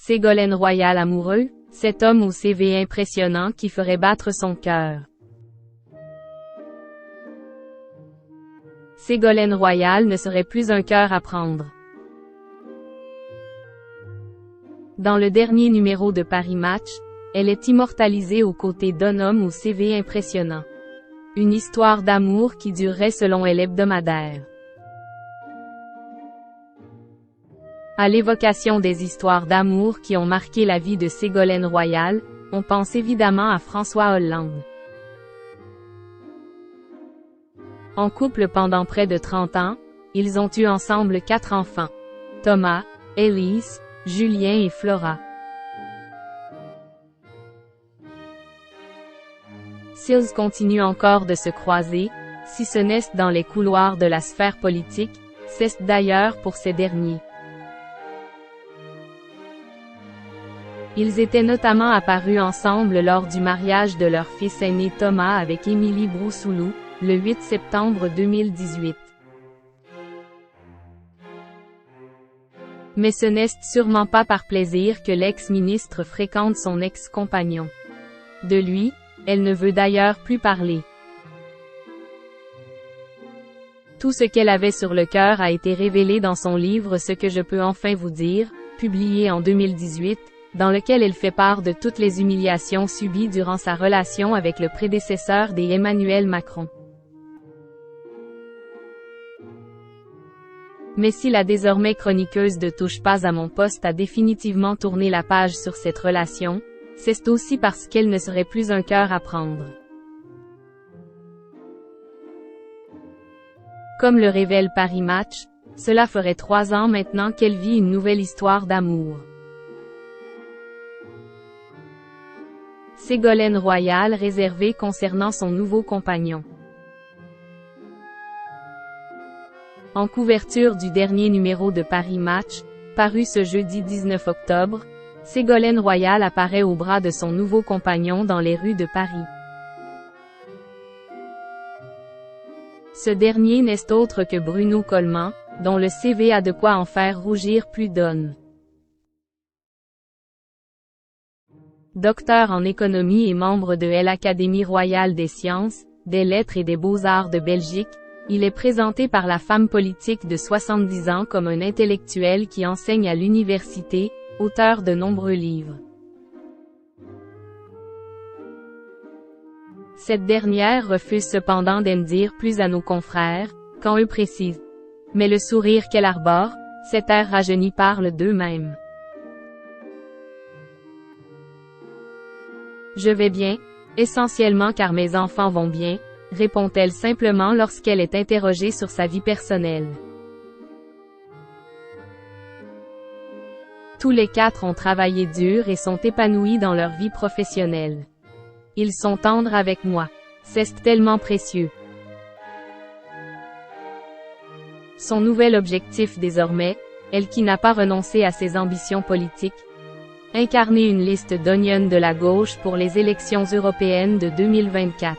Ségolène Royal amoureux, cet homme au CV impressionnant qui ferait battre son cœur. Ségolène Royal ne serait plus un cœur à prendre. Dans le dernier numéro de Paris Match, elle est immortalisée aux côtés d'un homme au CV impressionnant. Une histoire d'amour qui durerait selon Elle hebdomadaire. À l'évocation des histoires d'amour qui ont marqué la vie de Ségolène Royal, on pense évidemment à François Hollande. En couple pendant près de 30 ans, ils ont eu ensemble 4 enfants. Thomas, Elise, Julien et Flora. S'ils continuent encore de se croiser, si ce n'est dans les couloirs de la sphère politique, c'est d'ailleurs pour ces derniers. Ils étaient notamment apparus ensemble lors du mariage de leur fils aîné Thomas avec Émilie Broussoulou, le 8 septembre 2018. Mais ce n'est sûrement pas par plaisir que l'ex-ministre fréquente son ex-compagnon. De lui, elle ne veut d'ailleurs plus parler. Tout ce qu'elle avait sur le cœur a été révélé dans son livre Ce que je peux enfin vous dire, publié en 2018, dans lequel elle fait part de toutes les humiliations subies durant sa relation avec le prédécesseur d'Emmanuel Macron. Mais si la désormais chroniqueuse de Touche pas à mon poste a définitivement tourné la page sur cette relation, c'est aussi parce qu'elle ne serait plus un cœur à prendre. Comme le révèle Paris Match, cela ferait 3 ans maintenant qu'elle vit une nouvelle histoire d'amour. Ségolène Royal réservée concernant son nouveau compagnon. En couverture du dernier numéro de Paris Match, paru ce jeudi 19 octobre, Ségolène Royal apparaît au bras de son nouveau compagnon dans les rues de Paris. Ce dernier n'est autre que Bruno Coleman, dont le CV a de quoi en faire rougir plus d'un. Docteur en économie et membre de l'Académie royale des sciences, des lettres et des beaux-arts de Belgique, il est présenté par la femme politique de 70 ans comme un intellectuel qui enseigne à l'université, auteur de nombreux livres. Cette dernière refuse cependant d'en dire plus à nos confrères, quand eux précisent. Mais le sourire qu'elle arbore, cet air rajeuni parle d'eux-mêmes. Je vais bien, essentiellement car mes enfants vont bien, répond-elle simplement lorsqu'elle est interrogée sur sa vie personnelle. Tous les 4 ont travaillé dur et sont épanouis dans leur vie professionnelle. Ils sont tendres avec moi. C'est tellement précieux. Son nouvel objectif désormais, elle qui n'a pas renoncé à ses ambitions politiques, incarner une liste d'onions de la gauche pour les élections européennes de 2024.